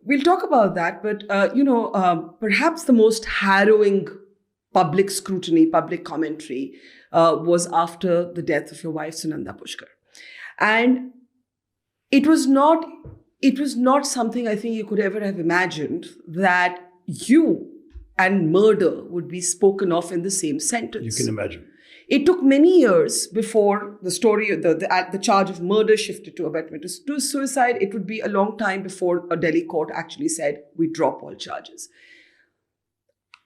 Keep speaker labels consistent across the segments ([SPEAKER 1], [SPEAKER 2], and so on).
[SPEAKER 1] we'll talk about that. But, perhaps the most harrowing public scrutiny, public commentary was after the death of your wife, Sunanda Pushkar. And it was not something I think you could ever have imagined, that you and murder would be spoken of in the same sentence.
[SPEAKER 2] You can imagine.
[SPEAKER 1] It took many years before the story, the charge of murder shifted to abetment to suicide. It would be a long time before a Delhi court actually said, we drop all charges.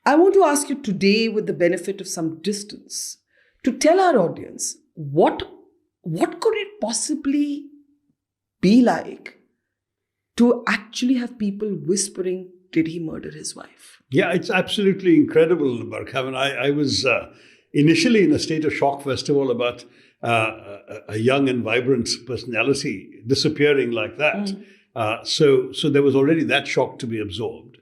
[SPEAKER 1] I want to ask you today, with the benefit of some distance, to tell our audience, what could it possibly be like to actually have people whispering, did he murder his wife?
[SPEAKER 2] Yeah, it's absolutely incredible, Barkhavan. I was initially in a state of shock, first of all, about a young and vibrant personality disappearing like that. So there was already that shock to be absorbed.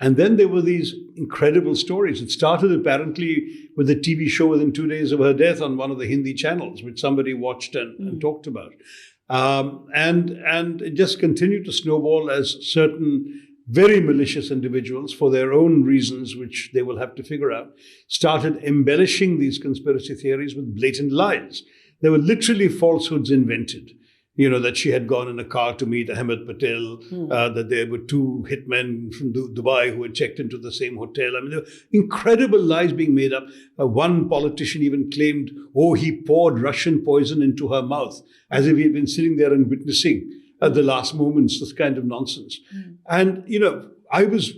[SPEAKER 2] And then there were these incredible stories. It started apparently with a TV show within 2 days of her death on one of the Hindi channels, which somebody watched and talked about. And it just continued to snowball as certain very malicious individuals, for their own reasons, which they will have to figure out, started embellishing these conspiracy theories with blatant lies. There were literally falsehoods invented. That she had gone in a car to meet Ahmed Patel, that there were two hitmen from Dubai who had checked into the same hotel. I mean, there were incredible lies being made up. One politician even claimed, he poured Russian poison into her mouth, as if he had been sitting there and witnessing at the last moments, this kind of nonsense. And, I was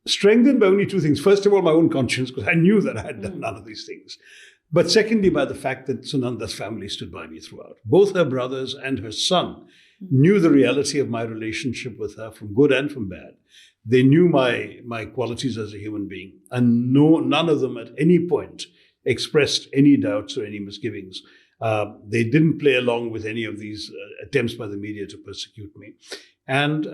[SPEAKER 2] strengthened by only two things. First of all, my own conscience, because I knew that I had done none of these things. But secondly, by the fact that Sunanda's family stood by me throughout. Both her brothers and her son knew the reality of my relationship with her, from good and from bad. They knew my qualities as a human being. And none of them at any point expressed any doubts or any misgivings. They didn't play along with any of these attempts by the media to persecute me. And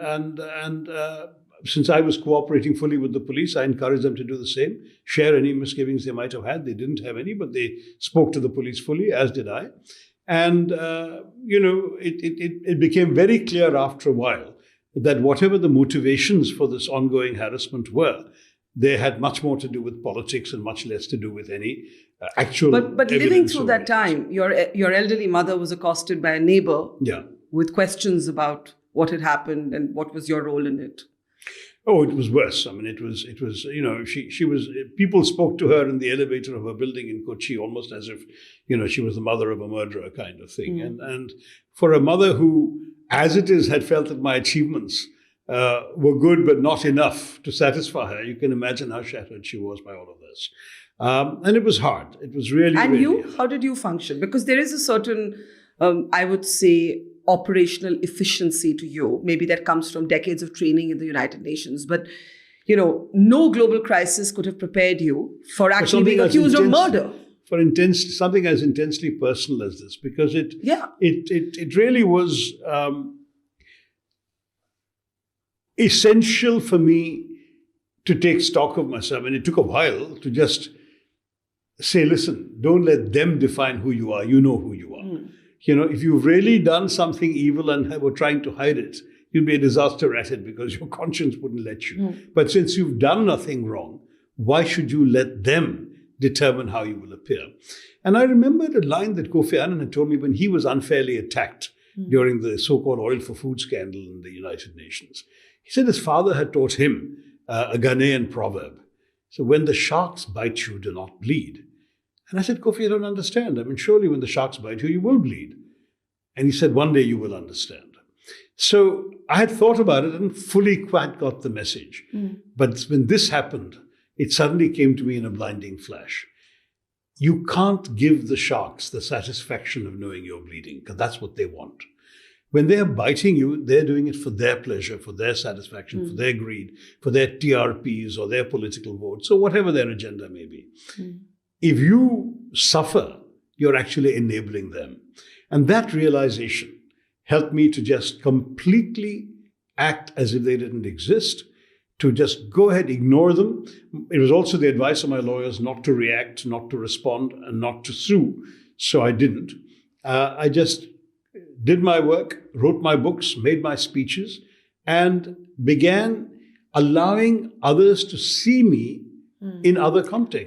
[SPEAKER 2] since I was cooperating fully with the police, I encouraged them to do the same, share any misgivings they might have had. They didn't have any, but they spoke to the police fully, as did I. And, it became very clear after a while that whatever the motivations for this ongoing harassment were, they had much more to do with politics and much less to do with any actual
[SPEAKER 1] But living through that time, your elderly mother was accosted by a neighbor with questions about what had happened and what was your role in it.
[SPEAKER 2] Oh, it was worse. I mean, it was, she was, people spoke to her in the elevator of her building in Kochi almost as if, she was the mother of a murderer kind of thing. And for a mother who, as it is, had felt that my achievements were good but not enough to satisfy her, you can imagine how shattered she was by all of this. And it was hard. It was really,
[SPEAKER 1] and
[SPEAKER 2] really
[SPEAKER 1] you,
[SPEAKER 2] hard.
[SPEAKER 1] How did you function? Because there is a certain, I would say, operational efficiency to you. Maybe that comes from decades of training in the United Nations. But, no global crisis could have prepared you for actually being accused of murder.
[SPEAKER 2] For something as intensely personal as this, because it really was essential for me to take stock of myself. And it took a while to just say, listen, don't let them define who you are. You know who you are. If you've really done something evil and were trying to hide it, you'd be a disaster at it because your conscience wouldn't let you. But since you've done nothing wrong, why should you let them determine how you will appear? And I remembered a line that Kofi Annan had told me when he was unfairly attacked during the so-called oil for food scandal in the United Nations. He said his father had taught him a Ghanaian proverb. So when the sharks bite you, do not bleed. And I said, Kofi, I don't understand. I mean, surely when the sharks bite you, you will bleed. And he said, one day you will understand. So I had thought about it and fully quite got the message. But when this happened, it suddenly came to me in a blinding flash. You can't give the sharks the satisfaction of knowing you're bleeding, because that's what they want. When they're biting you, they're doing it for their pleasure, for their satisfaction, for their greed, for their TRPs or their political votes, or whatever their agenda may be. If you suffer, you're actually enabling them. And that realization helped me to just completely act as if they didn't exist, to just go ahead, ignore them. It was also the advice of my lawyers not to react, not to respond, and not to sue. So I didn't. I just did my work, wrote my books, made my speeches, and began allowing others to see me in other contexts.